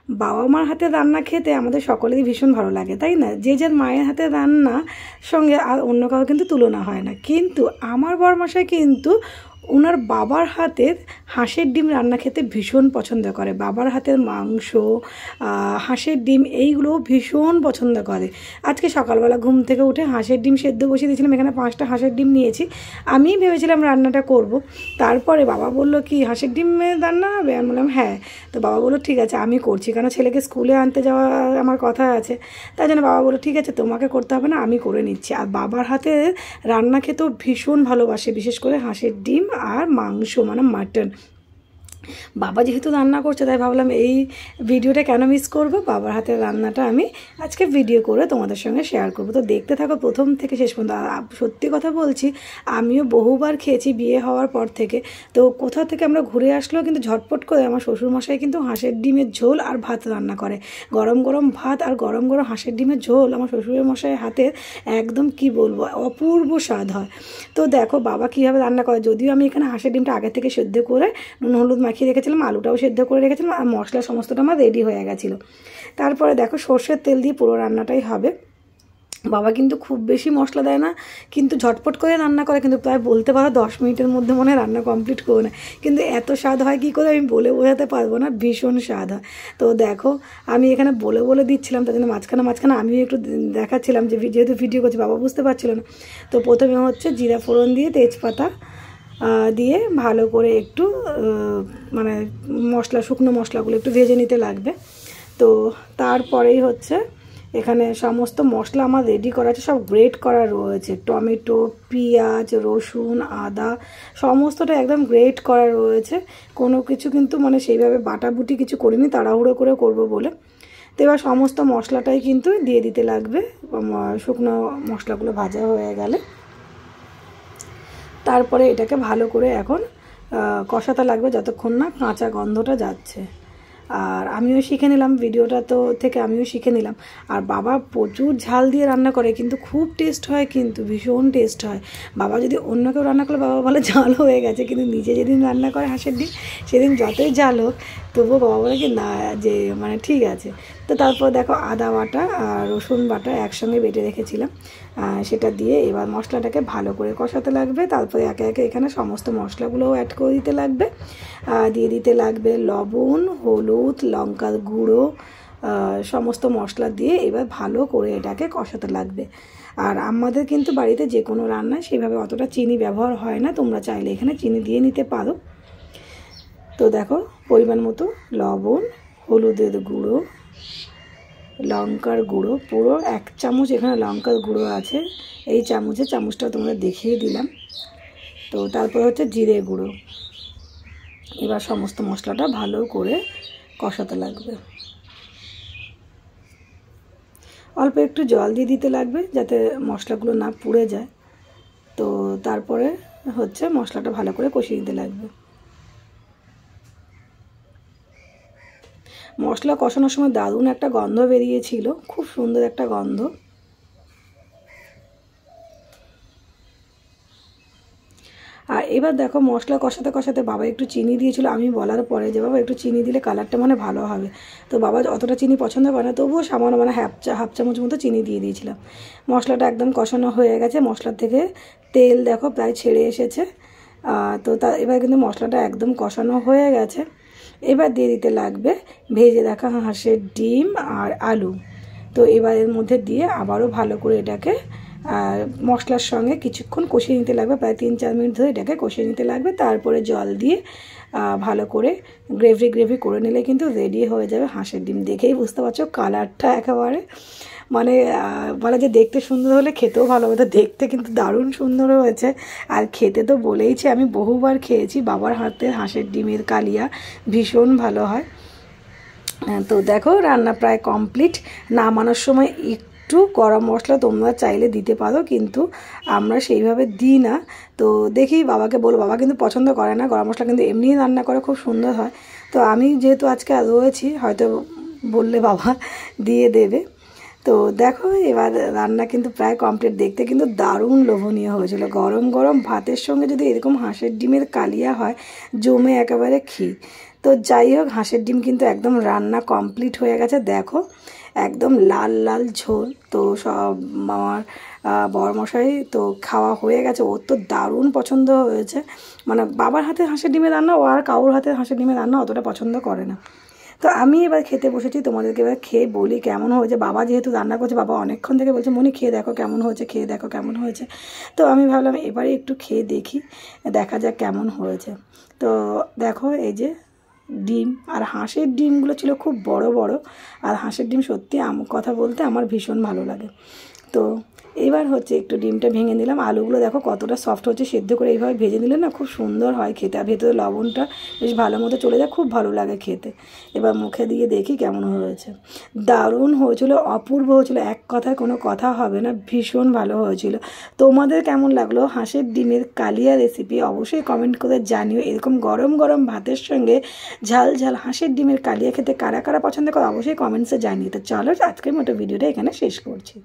বাবা মার হাতে রান্না খেতে আমাদের সকলেরই ভীষণ ভালো লাগে, তাই না? যে যার মায়ের হাতে রান্না সঙ্গে আর অন্য কারো কিন্তু তুলনা হয় না। কিন্তু আমার বরমশাই কিন্তু ওনার বাবার হাতের হাঁসের ডিম রান্না খেতে ভীষণ পছন্দ করে। বাবার হাতের মাংস, হাঁসের ডিম এইগুলো ভীষণ পছন্দ করে। আজকে সকালবেলা ঘুম থেকে উঠে হাঁসের ডিম সেদ্ধ বসিয়ে দিয়েছিলাম, এখানে 5টা হাঁসের ডিম নিয়েছি। আমি ভেবেছিলাম রান্নাটা করব, তারপরে বাবা বললো কি হাঁসের ডিমের রান্না হবে? আমি বললাম হ্যাঁ। তো বাবা বললো ঠিক আছে আমি করছি, কারণ ছেলেকে স্কুলে আনতে যাওয়া আমার কথা আছে। তাই জন্য বাবা বললো ঠিক আছে তোমাকে করতে হবে না, আমি করে নিচ্ছি। আর বাবার হাতে রান্না খেতেও ভীষণ ভালোবাসে, বিশেষ করে হাঁসের ডিম আর মাংস মানে মাটন। বাবা যেহেতু রান্না করছে তাই ভাবলাম এই ভিডিওটা কেন মিস করব, বাবার হাতের রান্নাটা আমি আজকে ভিডিও করে তোমাদের সঙ্গে শেয়ার করব। তো দেখতে থাকো প্রথম থেকে শেষ পর্যন্ত। সত্যি কথা বলছি, আমিও বহুবার খেয়েছি বিয়ে হওয়ার পর থেকে। তো কোথাও থেকে আমরা ঘুরে আসলেও কিন্তু ঝটপট করে আমার শ্বশুরমশাই কিন্তু হাঁসের ডিমের ঝোল আর ভাত রান্না করে। গরম গরম ভাত আর গরম গরম হাঁসের ডিমের ঝোল আমার শ্বশুরমশাইয়ের হাতের একদম কি বলবো অপূর্ব স্বাদ হয়। তো দেখো বাবা কীভাবে রান্না করে। যদিও আমি এখানে হাঁসের ডিমটা আগে থেকে সেদ্ধ করে নুন হলুদ মাখিয়ে রেখেছিলাম, আলুটাও সেদ্ধ করে রেখেছিলাম, আর মশলা সমস্তটা আমার রেডি হয়ে গেছিলো। তারপরে দেখো সর্ষের তেল দিয়ে পুরো রান্নাটাই হবে। বাবা কিন্তু খুব বেশি মশলা দেয় না, কিন্তু ঝটপট করে রান্না করে, কিন্তু প্রায় বলতে পারো 10 মিনিটের মধ্যে মনে হয় রান্না কমপ্লিট করে নেয়। কিন্তু এত স্বাদ হয় কী করে আমি বলে বোঝাতে পারবো না, ভীষণ স্বাদ হয়। তো দেখো আমি এখানে বলে বলে দিচ্ছিলাম, তার জন্য মাঝখানে আমিও একটু দেখাচ্ছিলাম যে যেহেতু ভিডিও করছি বাবা বুঝতে পারছিল না। তো প্রথমে হচ্ছে জিরা ফোড়ন দিয়ে তেজপাতা দিয়ে ভালো করে একটু মানে শুকনো মশলাগুলো একটু ভেজে নিতে লাগবে। তো তারপরেই হচ্ছে এখানে সমস্ত মশলা আমার রেডি করা আছে, সব গ্রেট করা রয়েছে। টমেটো, পেঁয়াজ, রসুন, আদা সমস্তটা একদম গ্রেট করা রয়েছে। কোনো কিছু কিন্তু মানে সেইভাবে বাটাবুটি কিছু করিনি, তাড়াহুড়ো করে করব বলে। তো এবার সমস্ত মশলাটাই কিন্তু দিয়ে দিতে লাগবে। শুকনো মশলাগুলো ভাজা হয়ে গেলে তারপরে এটাকে ভালো করে এখন কষাতে লাগবে যতক্ষণ না কাঁচা গন্ধটা যাচ্ছে। আর আমিও শিখে নিলাম ভিডিওটা তো থেকে, আমিও শিখে নিলাম। আর বাবা প্রচুর ঝাল দিয়ে রান্না করে, কিন্তু খুব টেস্ট হয়, কিন্তু ভীষণ টেস্ট হয়। বাবা যদি অন্য কেউ রান্না করলে বাবা বলে ঝাল হয়ে গেছে, কিন্তু নিজে যেদিন রান্না করে হাঁসের ডিম সেদিন যতই ঝাল হোক তবুও বাবা বলে কি না যে মানে ঠিক আছে। তো তারপর দেখো আদা বাটা আর রসুন বাটা একসঙ্গে বেটে রেখেছিলাম, সেটা দিয়ে এবার মশলাটাকে ভালো করে কষাতে লাগবে। তারপরে একে একে এখানে সমস্ত মশলাগুলোও অ্যাড করে দিতে লাগবে। দিয়ে দিতে লাগবে লবণ, হলুদ, লঙ্কার গুঁড়ো, সমস্ত মশলা দিয়ে এবার ভালো করে এটাকে কষাতে লাগবে। আর আমাদের কিন্তু বাড়িতে যে কোনো রান্নায় সেভাবে অতটা চিনি ব্যবহার হয় না, তোমরা চাইলে এখানে চিনি দিয়ে নিতে পারো। তো দেখো পরিমাণ মতো লবণ, হলুদের গুঁড়ো, লঙ্কার গুঁড়ো, পুরো 1 চামচ এখানে লঙ্কার গুঁড়ো আছে। এই চামচটা তোমরা দেখিয়ে দিলাম। তো তারপর হচ্ছে জিরে গুঁড়ো। এবার সমস্ত মশলাটা ভালো করে কষাতে লাগবে। অল্প একটু জল দিয়ে দিতে লাগবে যাতে মশলাগুলো না পুড়ে যায়। তো তারপরে হচ্ছে মশলাটা ভালো করে কষিয়ে দিতে লাগবে। মশলা কষানোর সময় দারুণ একটা গন্ধ বেরিয়েছিল, খুব সুন্দর একটা গন্ধ। আর এবার দেখো মশলা কষাতে কষাতে বাবা একটু চিনি দিয়েছিল, আমি বলার পরে যে বাবা একটু চিনি দিলে কালারটা মানে ভালো হবে। তো বাবা অতটা চিনি পছন্দ করে না, তবুও সামান্য মানে হাফ চামচ মতো চিনি দিয়ে দিয়েছিলাম। মশলাটা একদম কষানো হয়ে গেছে, মশলা থেকে তেল দেখো প্রায় ছেড়ে এসেছে। তো এবার কিন্তু মশলাটা একদম কষানো হয়ে গেছে। এবার দিয়ে দিতে লাগবে ভেজে রাখা হাঁসের ডিম আর আলু। তো এবার এর মধ্যে দিয়ে আবারও ভালো করে এটাকে মশলার সঙ্গে কিছুক্ষণ কষিয়ে নিতে লাগবে, প্রায় 3-4 মিনিট ধরে এটাকে কষিয়ে নিতে লাগবে। তারপরে জল দিয়ে ভালো করে গ্রেভি করে নিলে কিন্তু রেডি হয়ে যাবে হাঁসের ডিম। দেখেই বুঝতে পারছো কালারটা একেবারে মানে বলা যে দেখতে সুন্দর হলে খেতেও ভালো হবে। তো দেখতে কিন্তু দারুণ সুন্দর হয়েছে, আর খেতে তো বলেইছি আমি বহুবার খেয়েছি। বাবার হাতের হাঁসের ডিমের কালিয়া ভীষণ ভালো হয়। তো দেখো রান্না প্রায় কমপ্লিট। নামানোর সময় একটু গরম মশলা তোমরা চাইলে দিতে পারো, কিন্তু আমরা সেইভাবে দিই না। তো দেখি বাবাকে বলবো, বাবা কিন্তু পছন্দ করে না গরম মশলা, কিন্তু এমনিই রান্না করে খুব সুন্দর হয়। তো আমি যেহেতু আজকে রয়েছি হয়তো বললে বাবা দিয়ে দেবে। তো দেখো এবার রান্না কিন্তু প্রায় কমপ্লিট। দেখতে কিন্তু দারুণ লোভনীয় হয়েছিল। গরম গরম ভাতের সঙ্গে যদি এরকম হাঁসের ডিমের কালিয়া হয় জমে একেবারে ক্ষীর। তো তো যাই হোক, হাঁসের ডিম কিন্তু একদম রান্না কমপ্লিট হয়ে গেছে। দেখো একদম লাল লাল ঝোল। তো সব আমার বরমশাই তো খাওয়া হয়ে গেছে, ওর তো দারুণ পছন্দ হয়েছে। মানে বাবার হাতে হাঁসের ডিমের রান্না ও আর কারোর হাতে হাঁসের ডিমের রান্না অতটা পছন্দ করে না। তো আমি এবার খেতে বসেছি, তোমাদেরকে এবার খেয়ে বলি কেমন হয়েছে। বাবা যেহেতু রান্না করছে, বাবা অনেকক্ষণ থেকে বলছে মনি খেয়ে দেখো কেমন হয়েছে, খেয়ে দেখো কেমন হয়েছে। তো আমি ভাবলাম এবারে একটু খেয়ে দেখি, দেখা যাক কেমন হয়েছে। তো দেখো এই যে ডিম, আর হাঁসের ডিমগুলো ছিল খুব বড় বড়। আর হাঁসের ডিম সত্যি কথা বলতে আমার ভীষণ ভালো লাগে। তো এবার হচ্ছে একটু ডিমটা ভেঙে নিলাম। আলুগুলো দেখো কতটা সফট হচ্ছে, সেদ্ধ করে এইভাবে ভেজে নিলে না খুব সুন্দর হয় খেতে, আর ভেতরে লবণটা বেশ ভালো মতো চলে যায়, খুব ভালো লাগে খেতে। এবার মুখে দিয়ে দেখি কেমন হয়েছে। দারুণ হয়েছিল, অপূর্ব হয়েছিল, এক কথায় কোনো কথা হবে না, ভীষণ ভালো হয়েছিল। তোমাদের কেমন লাগলো হাঁসের ডিমের কালিয়া রেসিপি অবশ্যই কমেন্ট করে জানিও। এরকম গরম গরম ভাতের সঙ্গে ঝাল ঝাল হাঁসের ডিমের কালিয়া খেতে কারা কারা পছন্দ করো অবশ্যই কমেন্টসে জানিয়ে। তো চলো আজকের মতো ভিডিওটা এখানে শেষ করছি।